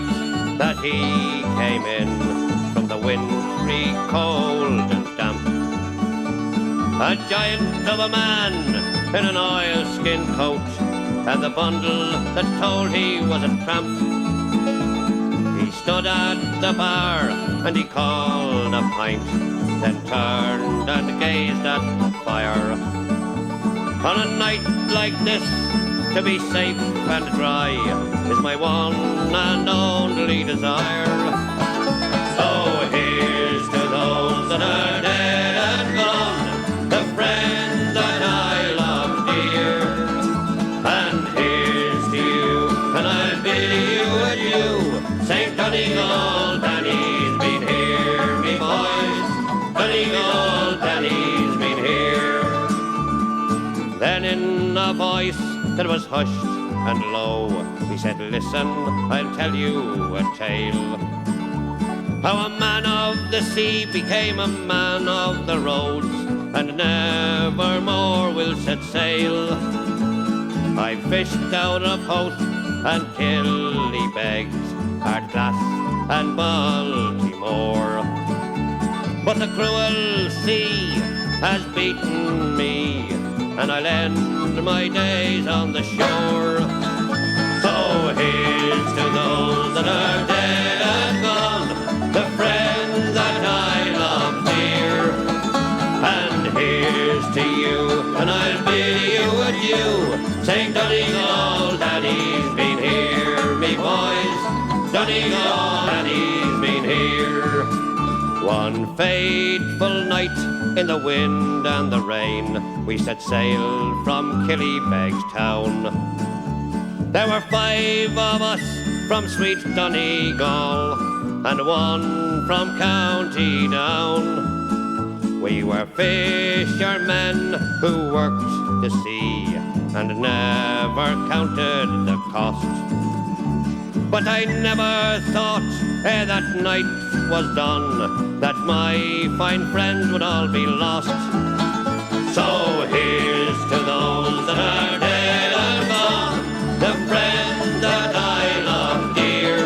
night that he came in from the wintry cold and damp, a giant of a man in an oilskin coat and the bundle that told he was a tramp. He stood at the bar and he called a pint, then turned and gazed at the fire. On a night like this, to be safe and dry is my one and only desire. So here's to those that are dead and gone, the friends that I love dear. And here's to you, and I'll bid you adieu. St. Donegal, Danny's been here, me boys. Donegal, Danny's been here. Then in a voice that was hushed and low, he said, listen, I'll tell you a tale. How a man of the sea became a man of the roads, and never more will set sail. I fished out of Howth and Killybegs, Ardglass and Baltimore, but the cruel sea has beaten me, and I'll end my days on the shore. So here's to those that are dead and gone, the friends that I love dear. And here's to you, and I'll bid you adieu. St. Donegal, Danny's been here, me boys. Donegal, Danny's been here. One fateful night in the wind and the rain, we set sail from Killybegs town. There were 5 of us from sweet Donegal and 1 from County Down. We were fishermen who worked the sea and never counted the cost. But I never thought ere that night was done that my fine friends would all be lost. So here's to those that are dead and gone, the friends that I love dear.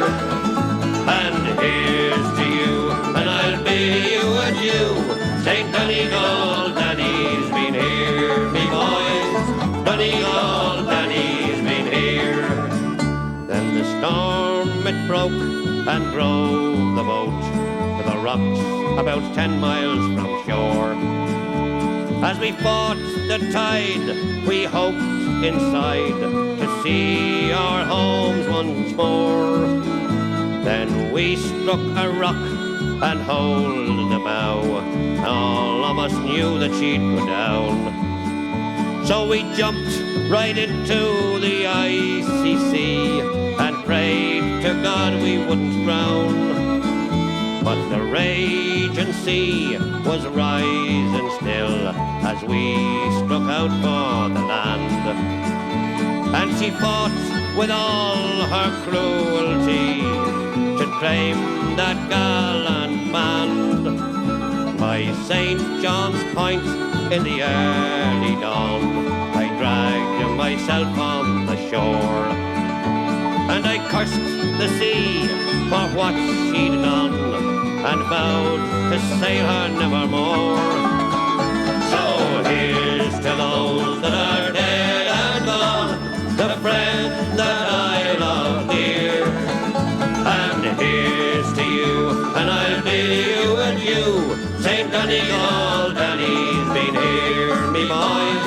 And here's to you, and I'll bid you adieu. St. Donegal, Danny's been here, me boys. Donegal, Danny's been here. Then the storm it broke and drove the boat to the rocks about 10 miles from shore. As we fought the tide, we hoped inside to see our homes once more. Then we struck a rock and hove the bow. All of us knew that she'd go down. So we jumped right into the icy sea and prayed to God we wouldn't drown. But the raging sea was rising still as we struck out for the land. And she fought with all her cruelty to claim that gallant band. By St. John's Point in the early dawn, I dragged myself on the shore, and I cursed the sea for what she'd done, and vowed to sail her nevermore. So here's to those that are dead and gone, the friends that I love dear. And here's to you, and I'll bid you adieu. St. Donegal, Danny's been here, me boys.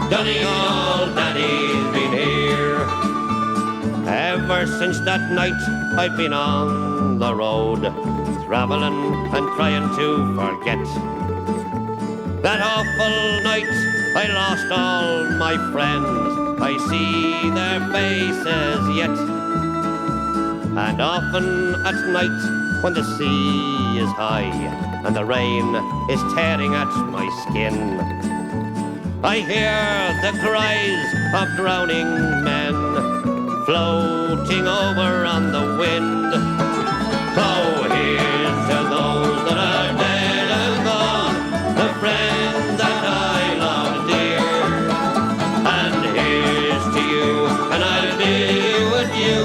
Donegal, Danny's been here. Ever since that night I've been on the road, traveling and trying to forget that awful night I lost all my friends. I see their faces yet, and often at night when the sea is high and the rain is tearing at my skin, I hear the cries of drowning men floating over on the wind. Oh, here's to those that are dead and gone, the friends that I love dear. And here's to you, and I'll bid you adieu.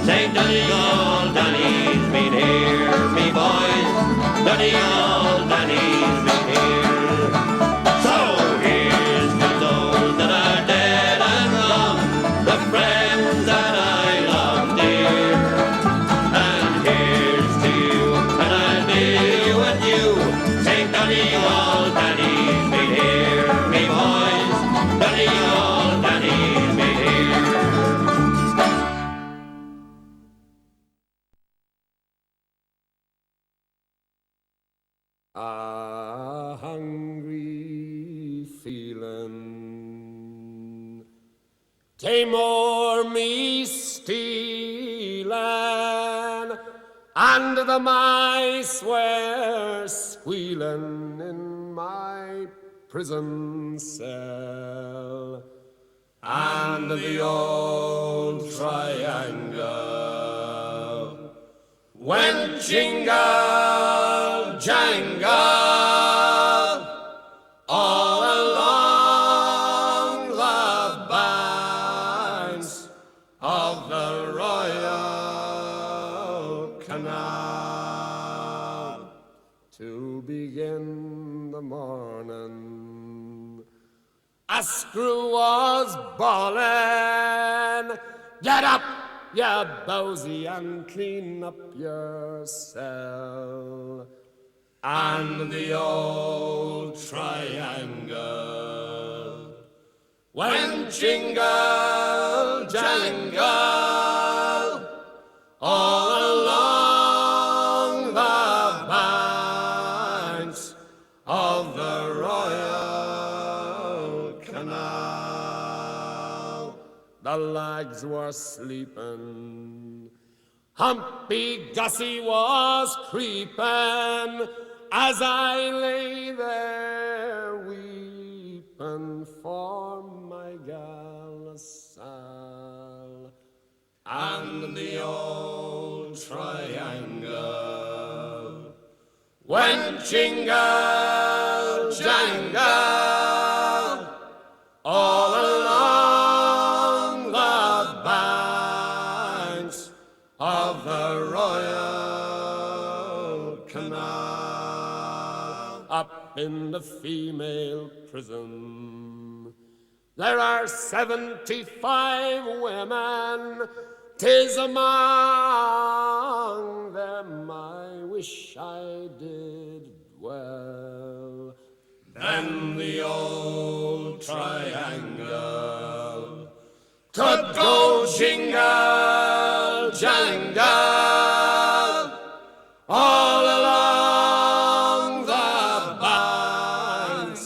St. Donegal, Danny, old Danny's been here. So here's to those that are dead and gone, the friends that I love dear. And here's to you, and I'll bid you adieu. Say Danny, old Danny's been here. Me boys, Danny, old Danny's been here. A hungry feeling came o'er me stealing, and the mice were squealing in my prison cell, and the old triangle went jingle jangle all along the banks of the Royal Canal. To begin the morning, a screw was bawling, "Get up, you bowsy, and clean up your cell." And the old triangle went jingle jangle all along the banks of the Royal Canal. The lags were sleeping, Humpy Gussie was creeping, as I lay there weeping for my gal Sal. And the old triangle went jingle jangle all along the banks of the Royal Canal. Up in the female prison there are 75 women. 'Tis among them I wish I did dwell. Then the old triangle could go jingle jangle all along the banks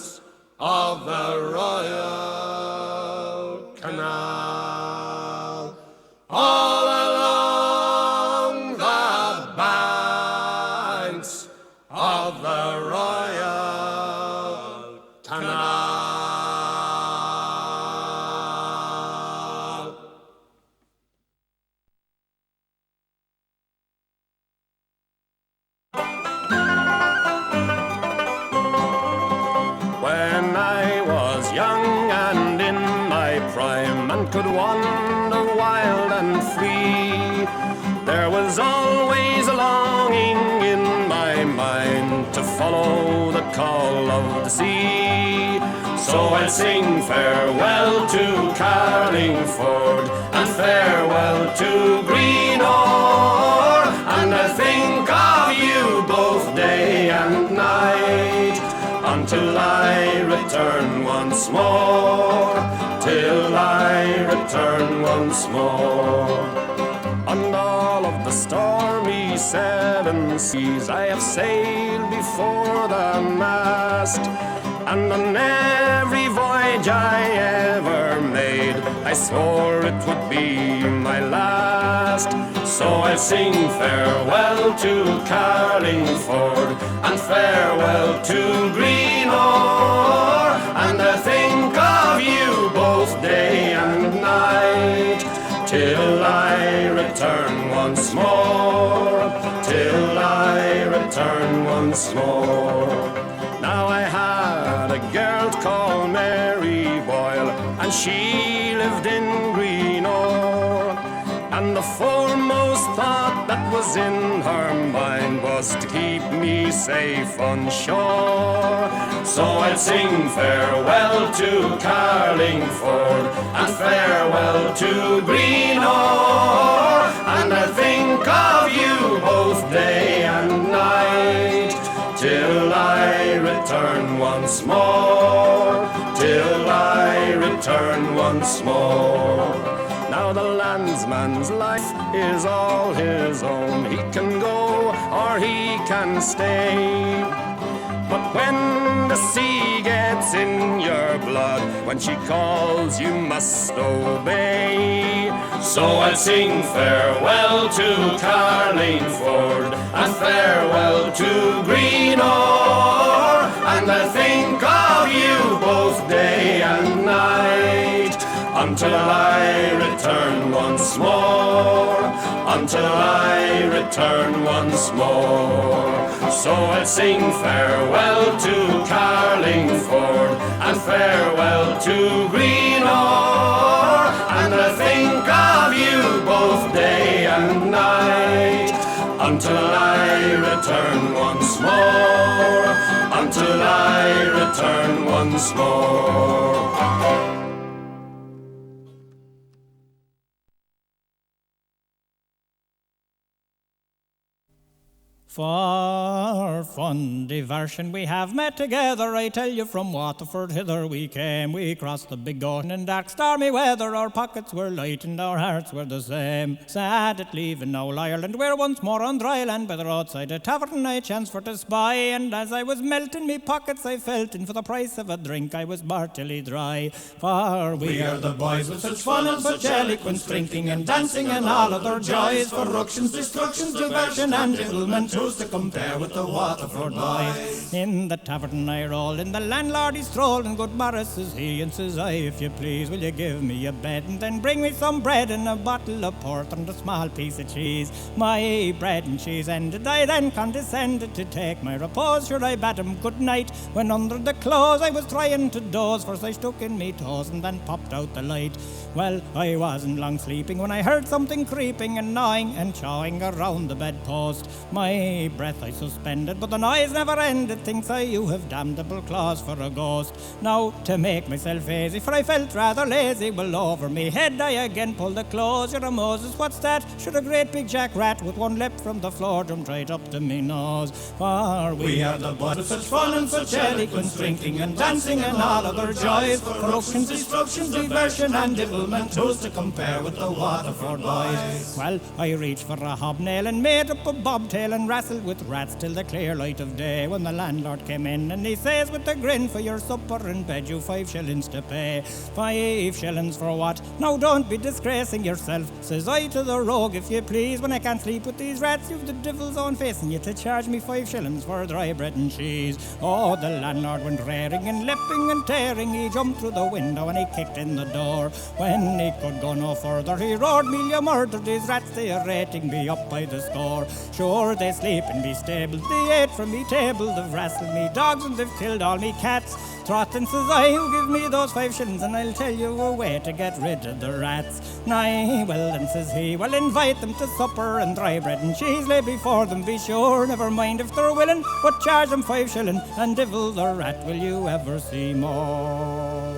of the Royal Canal, all along the banks of the Royal Canal. When I was young and in my prime and could wander wild and free, there was always a longing in my mind to follow the call of the sea. So I'd sing farewell to Carlingford and farewell to Greenore, and I think of you both day and night, until I return once more, till I return once more. On all of the stormy seven seas I have sailed before the mast, and on every voyage I ever made I swore it would be my last. So I'll sing farewell to Carlingford and farewell to Greenore, and I think of you both day and night, till I return once more, till I return once more. Now I had a girl called Mary Boyle, and she lived in Greenore, and the foremost thought that was in her mind was just to keep me safe on shore. So I'll sing farewell to Carlingford and farewell to Greenore, and I'll think of you both day and night till I return once more, till I return once more. Now the landsman's life is all his own. He can go or he can stay. But when the sea gets in your blood, when she calls you must obey. So I'll sing farewell to Carlingford and farewell to Greenore, and I'll think of you both day and night until I return once more, until I return once more. So I'll sing farewell to Carlingford and farewell to Greenore, and I'll think of you both day and night until I return once more, until I return once more. For fun diversion we have met together, I tell you, from Waterford hither we came. We crossed the big ocean in dark stormy weather, our pockets were light and our hearts were the same. Sad at leaving old Ireland, we're once more on dry land, by the roadside a tavern I chanced for to spy, and as I was melting me pockets I felt, and for the price of a drink I was mortally dry. For we are the boys with such fun and such eloquence, drinking and dancing and all other joys, for ructions, destructions, diversion and devilment, who's to compare with the Waterford boys? In the tavern I roll, in the landlord he strolled, and good Morris says he, and says I, if you please, will you give me a bed, and then bring me some bread and a bottle of port and a small piece of cheese. My bread and cheese ended, I then condescended to take my repose. Sure, I bade him good night, when under the clothes I was trying to doze, first I stuck in me toes and then popped out the light. Well, I wasn't long sleeping when I heard something creeping and gnawing and chawing around the bedpost. My breath I suspended, but the noise never ended. Thinks I, you have damnable claws for a ghost. Now, to make myself easy, for I felt rather lazy, well, over me head I again pulled the clothes. You're a Moses, what's that? Should a great big jack rat with one lip from the floor jumped right up to me nose. For we are the boys with such fun and such eloquence, drinking and dancing and all other joys, for ructions, destructions, diversion and devilment, who's to compare with the Waterford boys? Well, I reached for a hobnail and made up a bobtail and wrestled with rats till the clear light of day, when the landlord came in and he says with a grin, for your supper and bed you 5 shillings to pay. 5 shillings for what? Now don't be disgracing yourself, says I to the rogue, if you please. When I can't sleep with these rats, you've the devil's own face, and you to charge me 5 shillings for dry bread and cheese. Oh, the landlord went raring and leaping and tearing, he jumped through the window and he kicked in the door. When he could go no further, he roared, me you murdered, these rats they are rating me up by the score. Sure, they sleep in me stable, they ate from me table, they've wrestled me dogs and they've killed all me cats. Trottin, says I, who give me those 5 shillings and I'll tell you a way to get rid of the rats. Nay, well then, says he, well, invite them to supper, and dry bread and cheese lay before them, be sure, never mind if they're willing, but charge them 5 shillings, and divil the rat will you ever see more.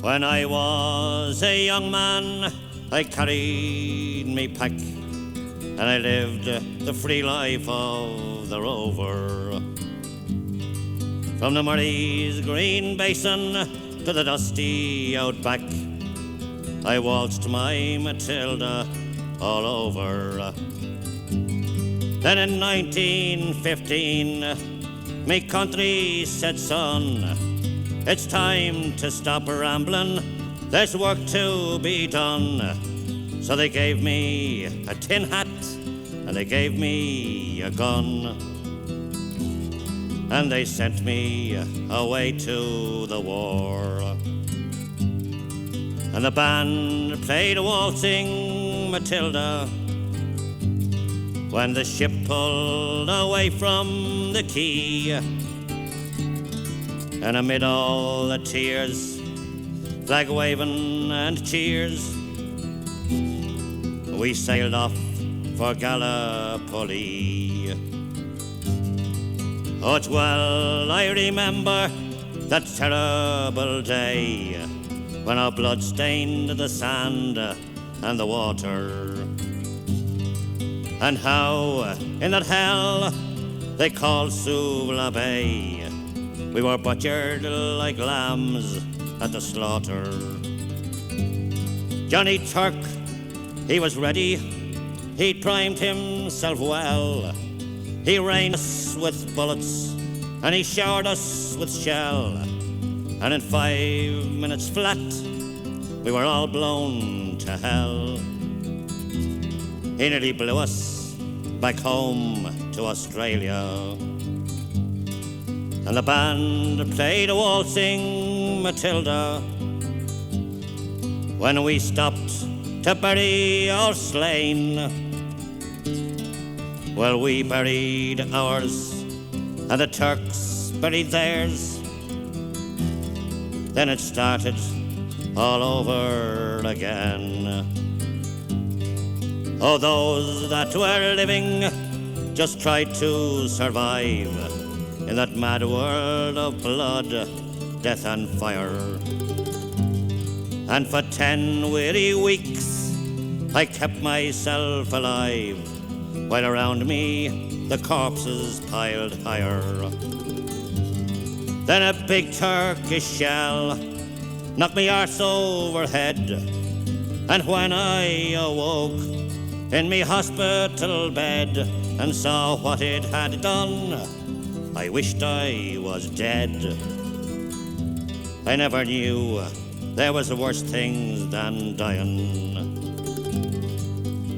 When I was a young man, I carried me pack, and I lived the free life of the rover. From the Murray's green basin to the dusty outback, I waltzed my Matilda all over. Then in 1915, me country said, son, it's time to stop rambling, there's work to be done. So they gave me a tin hat and they gave me a gun, and they sent me away to the war. And the band played a waltzing Matilda when the ship pulled away from the quay. And amid all the tears, flag waving and cheers, we sailed off for Gallipoli. Oh, it's well I remember that terrible day when our blood stained the sand and the water, and how in that hell they called Suvla Bay we were butchered like lambs at the slaughter. Johnny Turk, he was ready, he'd primed himself well. He rained us with bullets and he showered us with shell, and in 5 minutes flat we were all blown to hell. He nearly blew us back home to Australia. And the band played a waltzing Matilda when we stopped to bury our slain. Well, we buried ours and the Turks buried theirs. Then it started all over again. Oh, those that were living just tried to survive in that mad world of blood, death and fire. And for 10 weary weeks I kept myself alive, while around me the corpses piled higher. Then a big Turkish shell knocked me arse overhead, and when I awoke in me hospital bed and saw what it had done, I wished I was dead. I never knew there was worse things than dying.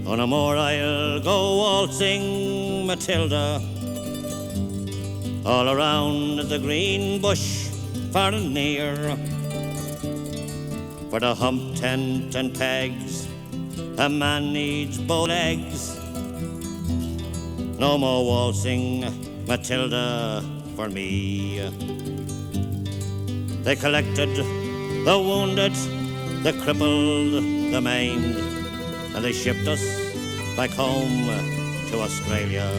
Oh, no more I'll go waltzing Matilda all around the green bush far and near, for the hump tent and pegs a man needs bow legs. No more waltzing Matilda for me. They collected the wounded, the crippled, the maimed, and they shipped us back home to Australia.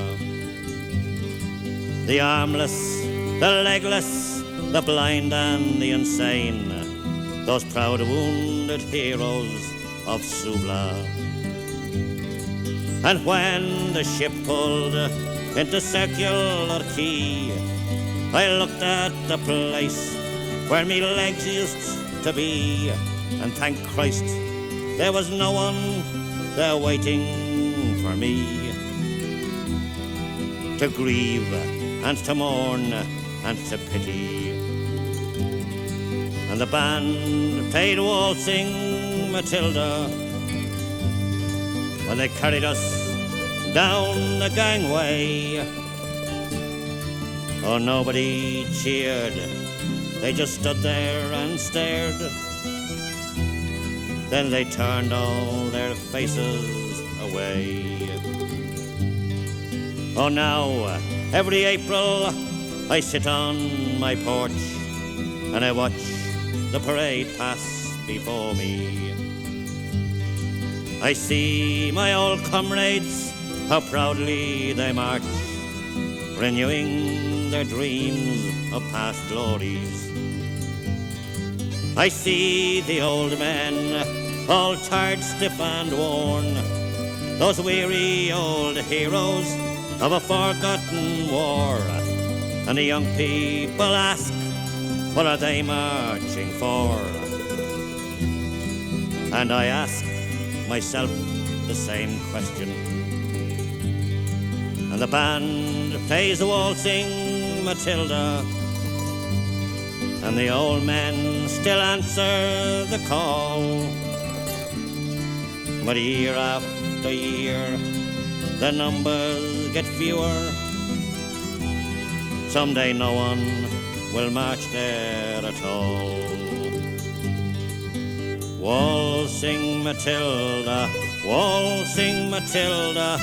The armless, the legless, the blind and the insane, those proud wounded heroes of Suvla. And when the ship pulled into Circular Quay, I looked at the place where me legs used to be, and thank Christ there was no one there waiting for me to grieve and to mourn and to pity. And the band played waltzing Matilda when they carried us down the gangway. Oh, nobody cheered, they just stood there and stared. Then they turned all their faces away. Oh, now every April I sit on my porch and I watch the parade pass before me. I see my old comrades, how proudly they march, renewing their dreams of past glories. I see the old men, all tired, stiff and worn, those weary old heroes of a forgotten war. And the young people ask, what are they marching for? And I ask myself the same question. And the band plays a waltzing Matilda, and the old men still answer the call. But year after year, the numbers get fewer. Someday no one will march there at all. Waltzing Matilda, waltzing Matilda,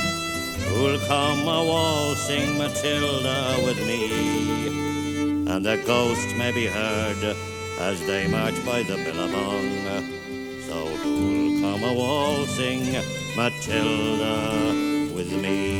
who'll come a waltzing Matilda with me? And the ghost may be heard as they march by the billabong. So who'll come a waltzing Matilda with me?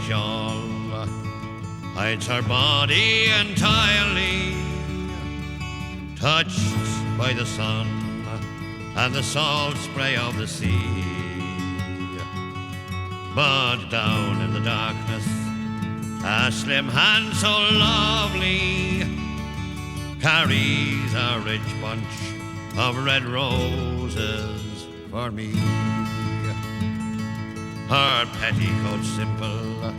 shawl hides her body entirely, touched by the sun and the salt spray of the sea. But down in the darkness, a slim hand so lovely carries a rich bunch of red roses for me. Her petticoat's simple,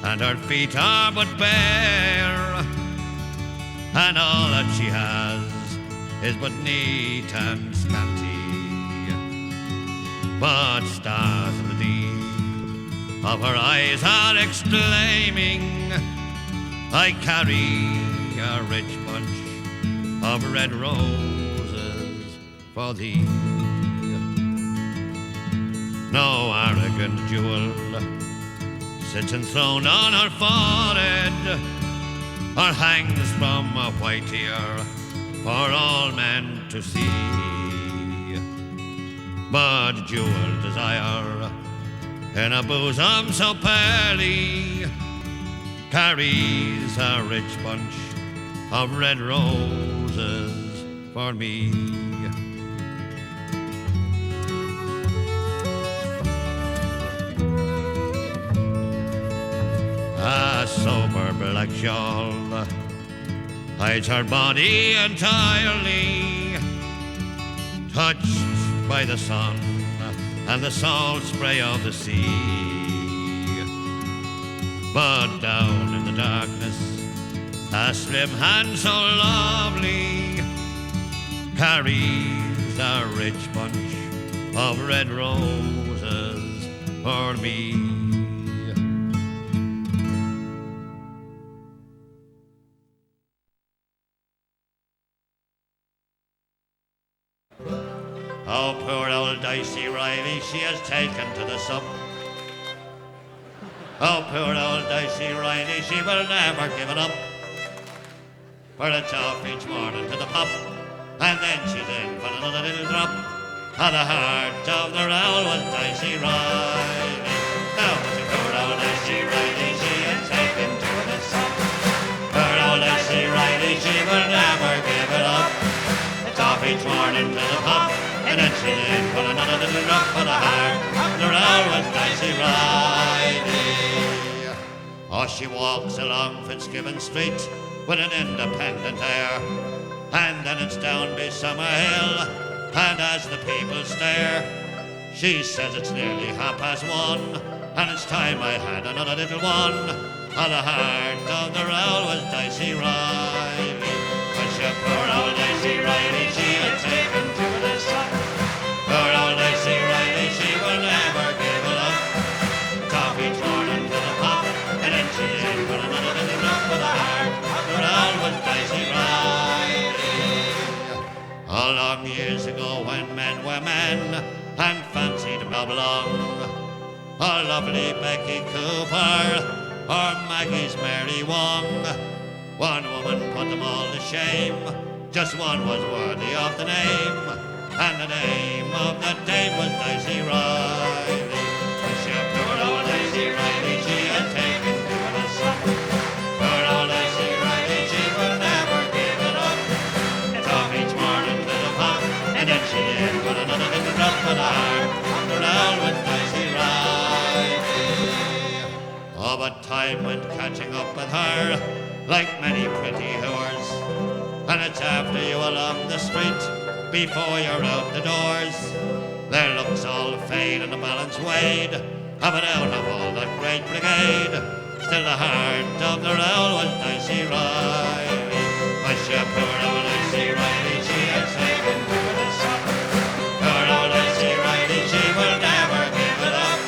and her feet are but bare, and all that she has is but neat and scanty. But stars in the deep of her eyes are exclaiming, I carry a rich bunch of red roses for thee. No arrogant jewel sits enthroned on her forehead, or hangs from a white ear for all men to see. But jewel desire in a bosom so pearly carries a rich bunch of red roses for me. A sober black shawl hides her body entirely, touched by the sun and the salt spray of the sea. But down in the darkness, a slim hand so lovely carries a rich bunch of red roses for me. Oh, poor old Dicey Riley, she has taken to the sup. Oh, poor old Dicey Riley, she will never give it up. For it's off each morning to the pub, and then she's in for another little drop. Of the heart of the rowl was Dicey Riley. Now, poor old Dicey Riley, she has taken to the sup. Poor old Dicey Riley, she will never give it up. It's off each morning to the pub, and then she's in for another little drop of the heart. The rowl was Dicey Riley. Oh, she walks along Fitzgibbon Street with an independent air, and then it's down by Summer Hill, and as the people stare, she says it's nearly 1:30, and it's time I had another little one. Oh, the heart of the rowl was Dicey Riley. But she, poor old Dicey Riley, she had taken to the sun. Poor old Dicey Riley, she will never give it up. Top each morning to the pub, and then she's in for another little drop of the heart. The rowl was Dicey Riley. All long years ago when men were men and fancied Babylon, or lovely Becky Cooper, or Maggie's Mary Wong, one woman put them all to shame. Just one was worthy of the name, and the name of the dame was Dicey Riley. But she, poor old Dicey Riley, she had taken to the sun. Poor old Dicey Riley, she will never give it up. It's off each morning to the pub, and then she in for another little drop of the heart. The rowl with Dicey Riley. Oh, but time went catching up with her, like many pretty whores, and it's after you along the street before you're out the doors. Their looks all fade and the balance weighed, but out of all that great brigade, still the heart of the rowl was Dicey Riley. But she, poor old Dicey Riley, she had taken to the sun. Poor old Dicey Riley, she will never give it up.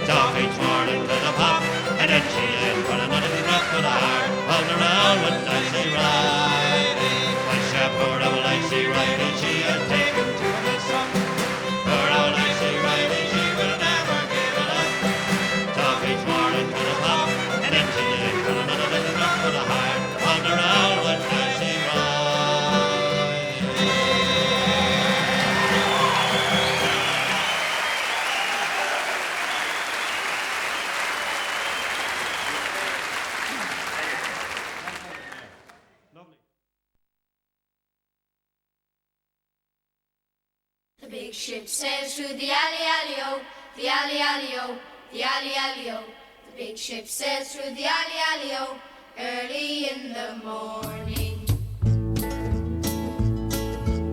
Top each morning to the pub, and then she in for another drop of the heart of the rowl with Dicey Riley. But she, poor old Dicey Riley, she had taken to the sun. Poor old Dicey Riley, she will never give it up. Top each morning to the pub, and then she in for another little drop of the heart of the rowl with Dicey Riley. big ship sails through the alley, alley-o, the alley, alley-o, the alley, alley-o. The big ship sails through the alley, alley-o, early in the morning.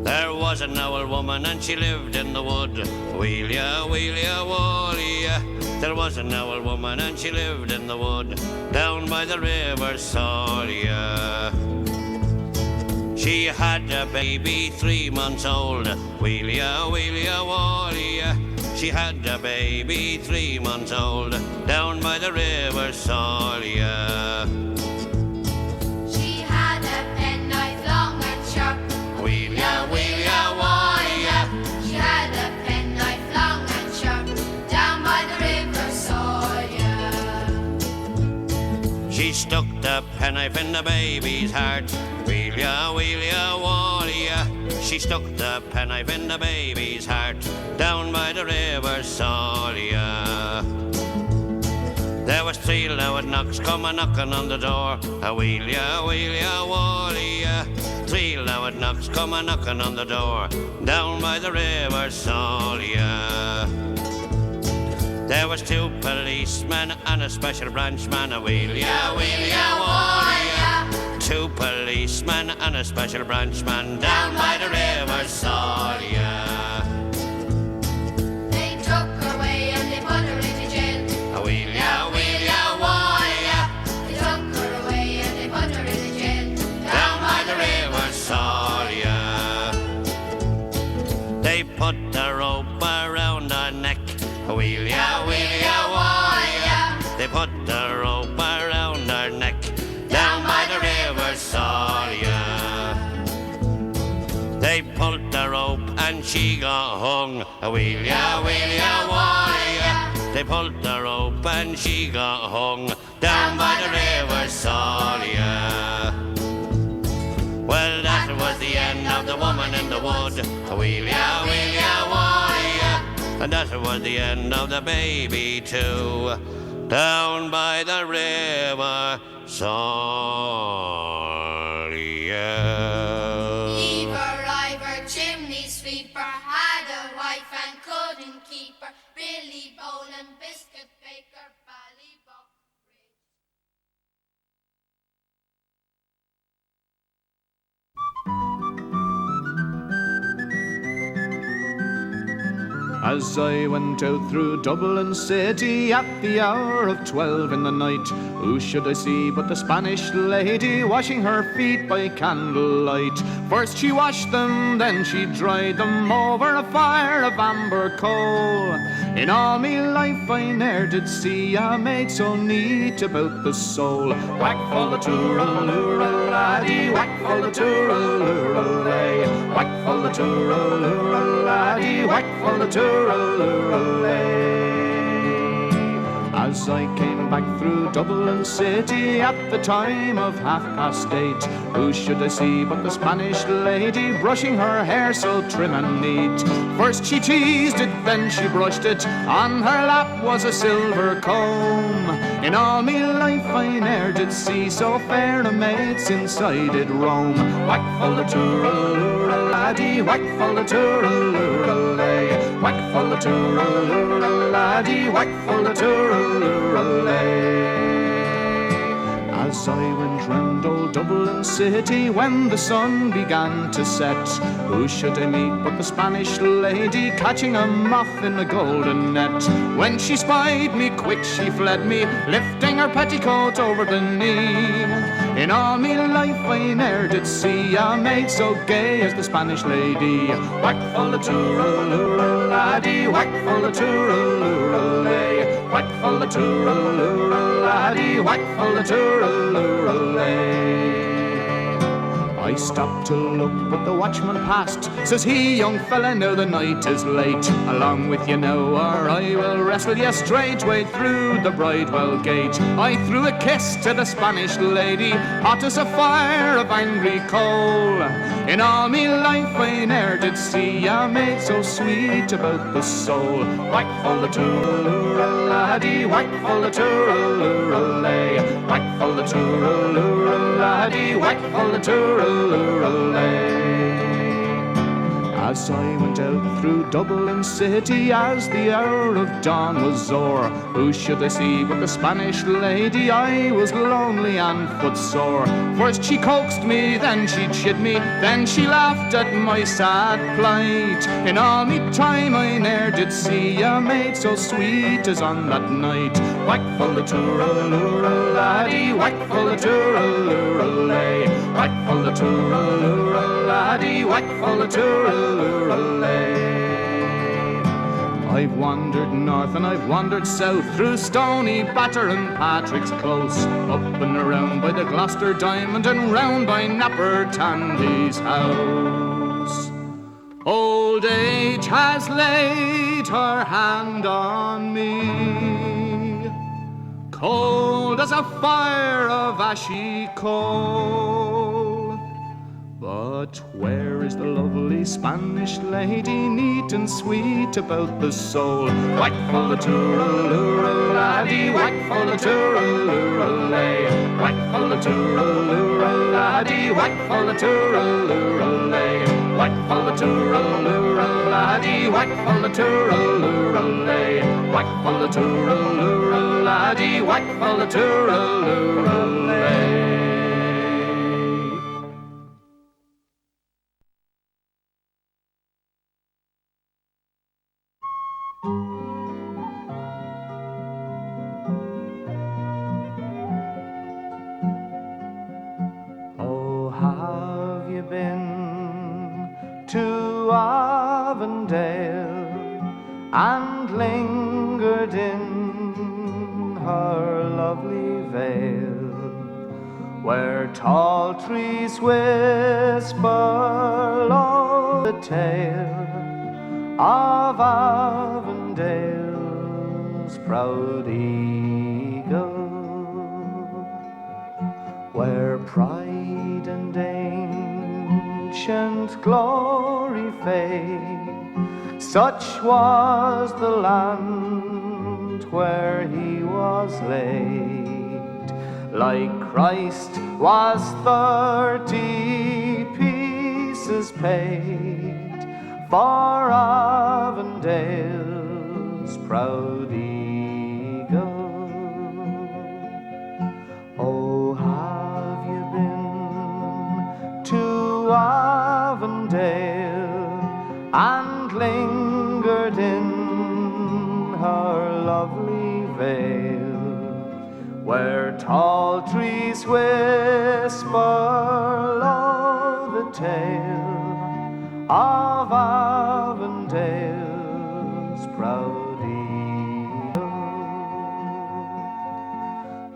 There was an old woman and she lived in the wood. Wheelia, wheelia, wallia. There was an old woman and she lived in the wood, down by the river Salya. She had a baby 3 months old. Wheelia, wheelia, wallia. She had a baby 3 months old, down by the river Salya. She had a penknife long and sharp. Wheelia, wheelia, wallia. She had a penknife long and sharp, down by the river Sawyer. She stuck the penknife in the baby's heart. Wheelia, wheelia, wallia. She stuck the penknife in the baby's heart, down by the river Salya. There was 3 loud knocks come a knocking on the door. A wheelia, wheelia, wallia. 3 loud knocks come a knocking on the door, down by the river Salya. There was 2 policemen and a special branchman. A wheelia, wheelia, wallia. 2 policemen and a special branchman, down by the river Salya. They took her away and they put her into jail. A wheelia, wheelia, wallia. They took her away and they put her into jail, Down by the river Salya. They put the rope around her neck. A wheelia, wheelia, wallia. They put the rope around her neck, down by the river Salya. They pulled the rope and she got hung. A wheelia, wheelia, wallia. They pulled the rope and she got hung, down by the river Salya. Well, that was the end of the woman in the wood. A wheelia, wheelia, wallia. And that was the end of the baby too, down by the river Salya. Ivor, Ivor, chimney sweeper, had a wife and couldn't keep her. Billy Boland, biscuit baker, Ballybuck Bridge. As I went out through Dublin city at the hour of 12 in the night, who should I see but the Spanish lady washing her feet by candlelight. First she washed them, then she dried them over a fire of amber coal. In all me life I ne'er did see a maid so neat about the soul. Whack full of tooraloora laddie, whack full of tooraloora lay. Whack full of tooraloora laddie, whack full of tooraloora lay. As I came back through Dublin city at the time of 8:30, who should I see but the Spanish lady brushing her hair so trim and neat. First she teased it, then she brushed it, on her lap was a silver comb. In all me life I ne'er did see so fair a maid since I did roam. Whack full of tooraloora laddie, whack full of tooraloora lay. Whack full of tooraloora laddie, whack full of tooraloora lay. As I went round old Dublin city when the sun began to set, who should I meet but the Spanish lady catching a moth in a golden net. When she spied me, quick she fled me, lifting her petticoat over the knee. In all me life I ne'er did see a maid so gay as the Spanish lady. Whack full of tooraloora laddie, whack full of tooraloora lay. Whack full of tooraloora laddie, whack full of tooraloora lay. I stopped to look, but the watchman passed. Says he, young fella, now the night is late. Along with you now, or I will wrestle you straightway through the Bridewell gate. I threw a kiss to the Spanish lady, hot as a fire of angry coal. In all me life I ne'er did see a maid so sweet about the soul. Whack full of tooraloora laddie, whack full of tooraloora lay. Whack full of tooraloora laddie, whack full of tooraloora lay. As I went out through Dublin city, as the hour of dawn was o'er, who should I see but the Spanish lady? I was lonely and footsore. First she coaxed me, then she chid me, then she laughed at my sad plight. In all me time I ne'er did see a maid so sweet as on that night. Whack full of tooraloora laddie, whack full of tooraloora lay, whack full of tooraloora laddie, whack full of tooraloora lay. I've wandered north and I've wandered south, through Stony Batter and Patrick's Close, up and around by the Gloucester Diamond and round by Napper Tandy's house. Old age has laid her hand on me, cold as a fire of ashy coal. But where is the lovely Spanish lady, neat and sweet about the soul? Whack full of tooraloora laddie, whack full of tooraloora lay, whack full of tooraloora laddie, whack full of tooraloora lay, whack full of tooraloora laddie, whack full of tooraloora lay, whack full of tooraloora laddie, whack full of tooraloora lay. To Avondale and lingered in her lovely vale, where tall trees whisper low the tale of Avondale's proud eagle, where pride and ancient glory fade. Such was the land where he was laid. Like Christ was 30 pieces paid for Avondale's proud eagle. Oh, have you been to Avondale and lingered in her lovely vale, where tall trees whisper low the tale of Avondale's proud eagle?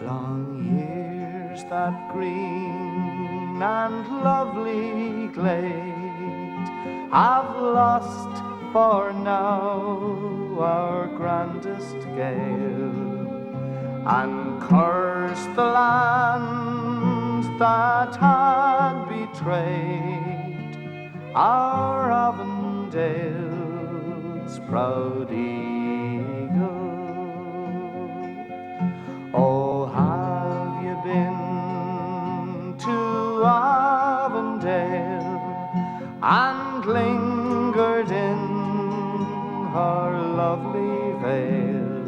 Long years that green and lovely glade have lost for now our grandest gale, and cursed the land that had betrayed our Avondale's proud eagle. Oh, have you been to Avondale and lingered in her lovely vale,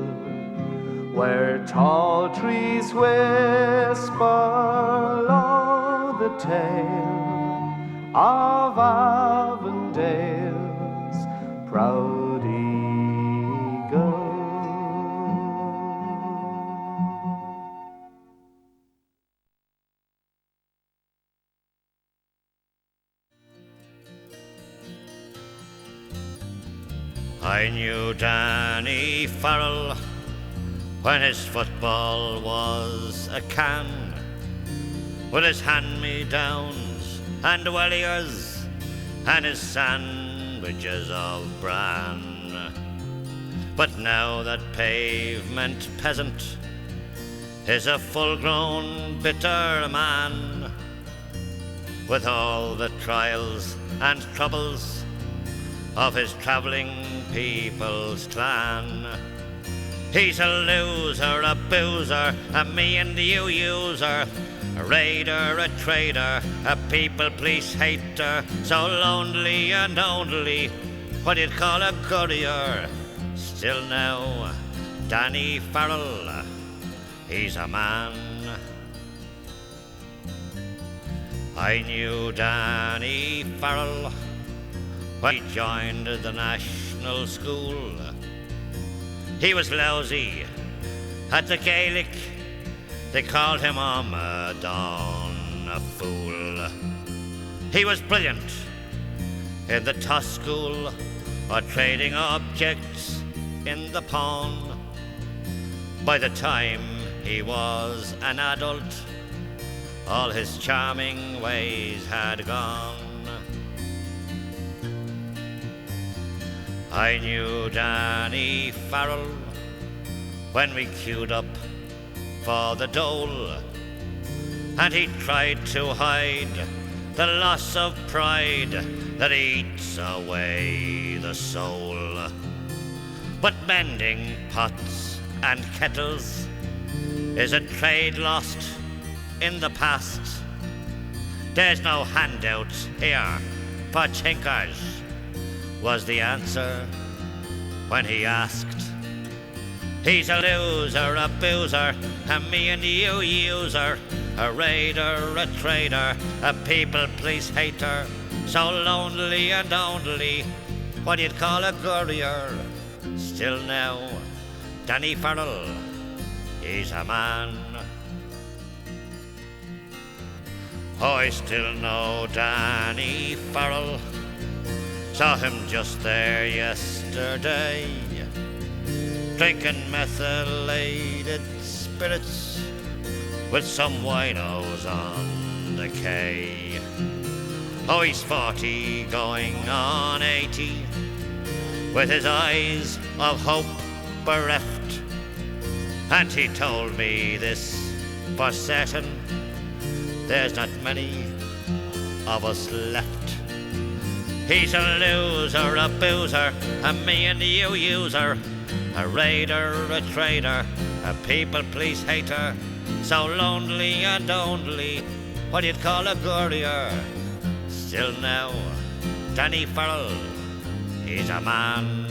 where tall trees whisper low the tale of Avondale's proud eagle? I knew Danny Farrell when his football was a can, with his hand-me-downs and welliers and his sandwiches of bran. But now that pavement peasant is a full-grown bitter man, with all the trials and troubles of his travelling people's clan. He's a loser, a boozer, a me and you user, a raider, a trader, a people police hater, so lonely and only, what you'd call a courier. Still now, Danny Farrell, he's a man. I knew Danny Farrell when he joined the national school. He was lousy at the Gaelic, they called him Don, a fool. He was brilliant in the toss school, or trading objects in the pawn. By the time he was an adult, all his charming ways had gone. I knew Danny Farrell when we queued up for the dole, and he tried to hide the loss of pride that eats away the soul. But mending pots and kettles is a trade lost in the past. There's no handouts here for tinkers, was the answer when he asked. He's a loser, a boozer, a me and you user, a raider, a trader, a people police hater, so lonely and only, what you'd call a courier. Still now, Danny Farrell, he's a man. Oh, I still know Danny Farrell, saw him just there yesterday, drinking methylated spirits with some winos on the quay. Oh, he's 40 going on 80, with his eyes of hope bereft, and he told me this for certain, there's not many of us left. He's a loser, a boozer, a me and you user, a raider, a trader, a people police hater, so lonely and only, what you'd call a courier. Still now, Danny Farrell, he's a man.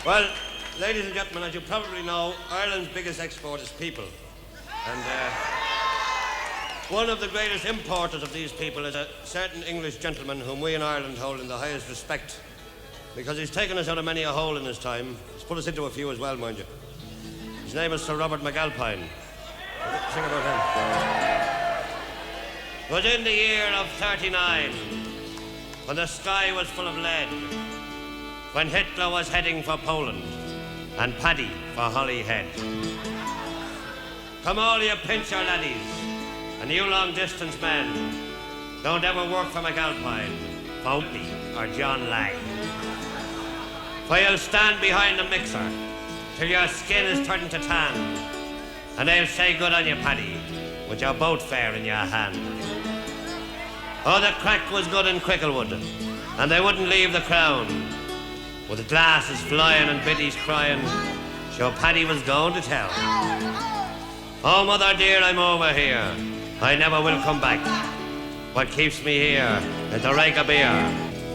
Well, ladies and gentlemen, as you probably know, Ireland's biggest export is people. And one of the greatest importers of these people is a certain English gentleman whom we in Ireland hold in the highest respect, because he's taken us out of many a hole in his time. He's put us into a few as well, mind you. His name is Sir Robert McAlpine. Sing about him. It was in the year of 39, when the sky was full of lead, when Hitler was heading for Poland and Paddy for Holyhead. Come all you pincher laddies and you long-distance men, don't ever work for McAlpine, Pompey or John Lang. For you'll stand behind the mixer till your skin is turned to tan, and they'll say good on you, Paddy, with your boat fare in your hand. Oh, the crack was good in Cricklewood, and they wouldn't leave the Crown, with the glasses flying and biddies crying, sure Paddy was going to town. Oh, mother dear, I'm over here, I never will come back. What keeps me here is the rake of beer,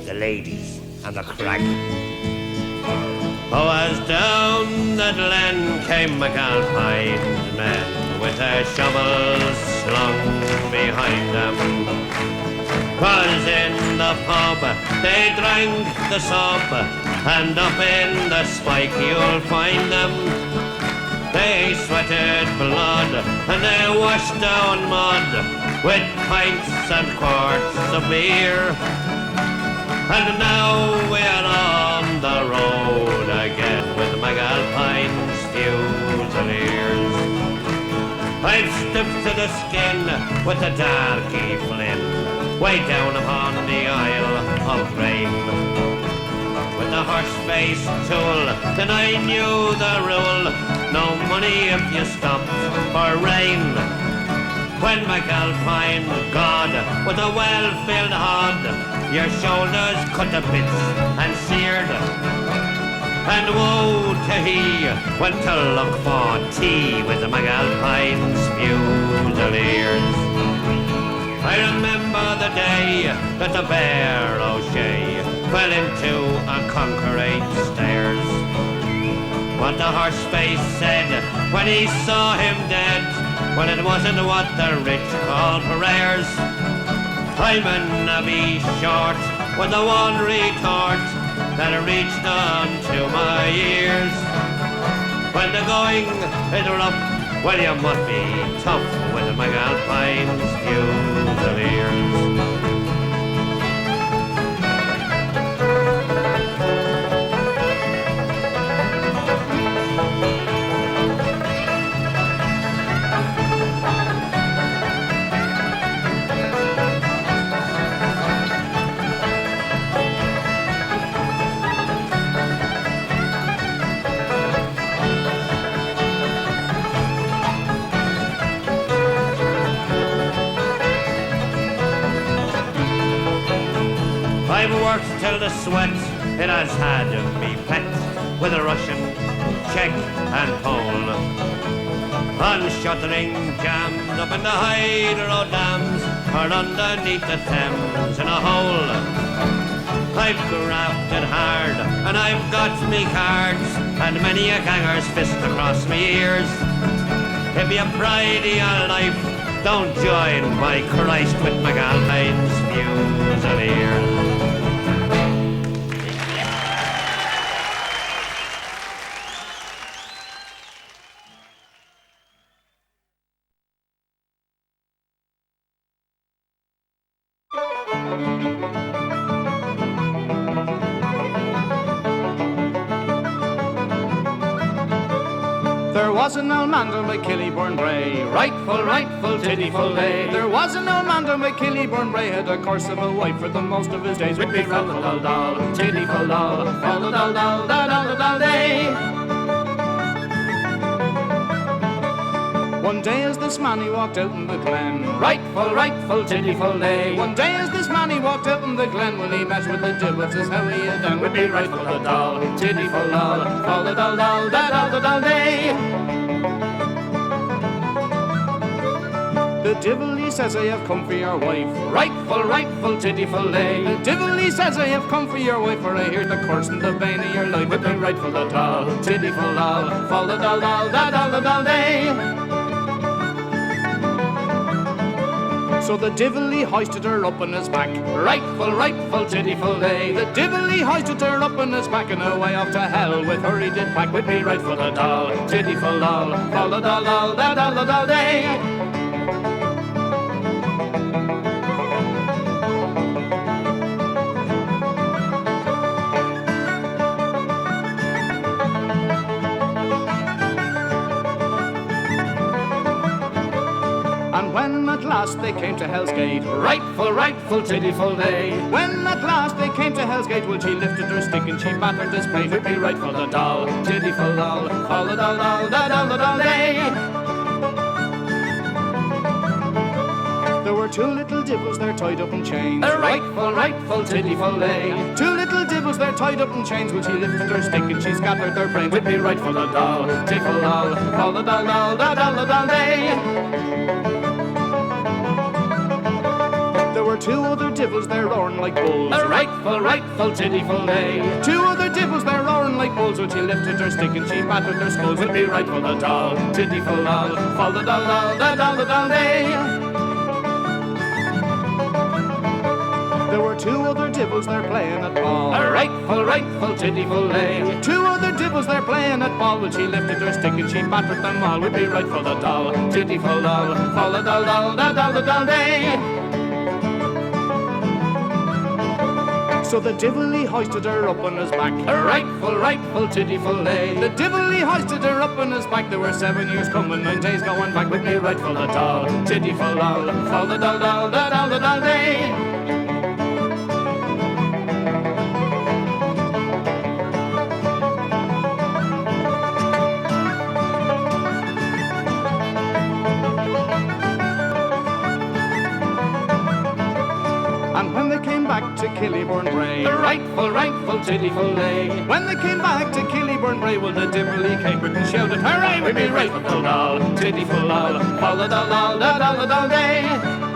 the ladies and the crack. Oh, as down the glen came McAlpine's men, with their shovels slung behind them. 'Cause in the pub they drank the sub, and up in the spike you'll find them. They sweated blood and they washed down mud with pints and quarts of beer. And now we're on the road again with McAlpine's Fusiliers. I've stooped to the skin with the darky Flynn, way down upon the Isle of Grain. With the horse-faced tool, then I knew the rule, no money if you stopped for rain. When McAlpine God with a well-filled hod, your shoulders cut to bits and seared. And woe to he went to look for tea with the McAlpine's Fusiliers. I remember the day that the Bear O'Shea fell into a concrete stairs. What the horseface said when he saw him dead, well, it wasn't what the rich call prayers. I'm a navvy short with the one retort that reached on to my ears. When the going is rough, well, you must be tough with the McAlpine's Fusiliers. I've worked till the sweat it has had me pet with a Russian, Czech and Pole. On shuttering jammed up in the hydro dams or underneath the Thames in a hole. I've grafted hard and I've got me cards and many a ganger's fist across me ears. If you pride your life, don't join by Christ with McAlpine's Fusiliers. There was an old man down by Killyburn Bray, rightful tiddyful day. There was an old man down by Killyburn Bray, had a curse of a wife for the most of his days. With me roll dal dal, tiddyful dal, all dal dal da dal dal day. One day as this man he walked out in the glen, rightful tiddyful day. One day as this man he walked out in the glen, when he met with the Dibbets, says how he had done. With me rightful dal, tiddyful dal, all dal dal da dal dal day. The divil he says I have come for your wife, rightful tiddyful day. The divil he says I have come for your wife, for I hear the curse and the bane of your life. With me rightful dal, tiddyful dal, fall the dal dal da dal dal day. So the divil he hoisted her up on his back, rightful tiddyful day. The divil he hoisted her up on his back, and away off to hell with her he did pack. With me right for the doll, tiddyful doll, fall the doll doll da doll da doll day. When at last they came to Hell's Gate, rightful tiddyful day. When at last they came to Hell's Gate, well, she lifted her stick and she battered this plate. With me rightful the doll, tiddyful doll, all the doll doll da doll da doll day. There were two little divils there tied up in chains, rightful tiddyful day. Two little divils there tied up in chains, well, she lifted her stick and she scattered their brains. With me rightful the doll, tiddyful doll, all the doll doll da doll da doll day. There were two other divils there roaring like bulls, rightful tiddyful day. Two other divils there roaring like bulls, when she lifted her stick and she battered their skulls. With me rightful the doll, tiddyful doll, fall the doll doll da doll da doll day. There were two other divils there playing at ball, rightful tiddyful day. Two other divils there playing at ball, when she lifted her stick and she battered them all. With me rightful the doll, tiddyful doll, fall the doll doll da doll da doll day. So the divil he hoisted her up on his back, rightful tiddyful day. The divil he hoisted her up on his back. There were 7 years coming, 9 days going back. With me rightful the doll, tiddyful doll, fall the doll doll da doll da doll day. Killyburn Bray. The rightful tiddyful lay. When they came back to Killyburn Bray, well, the Dibley came quick and shouted, hooray, We be rightful doll, tiddyful doll, fall the doll, doll, da doll, the doll day.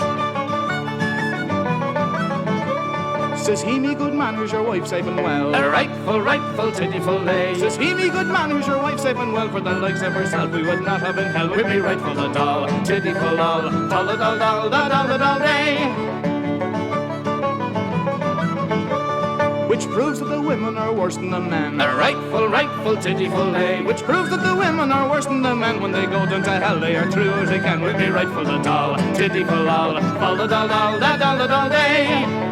Says he, me good man, who's your wife safe and well? The rightful tiddyful lay. Says he, me good man, who's your wife safe and well? For the likes of herself we would not have in hell. We be rightful the doll, tiddyful doll, fall the doll, doll, da doll, the doll day. Which proves that the women are worse than the men. The rightful tiddyful lay. Which proves that the women are worse than the men. When they go down to hell, they are true as they can. We be rightful the doll, tiddyful doll, fall the doll, doll, da doll, the doll day.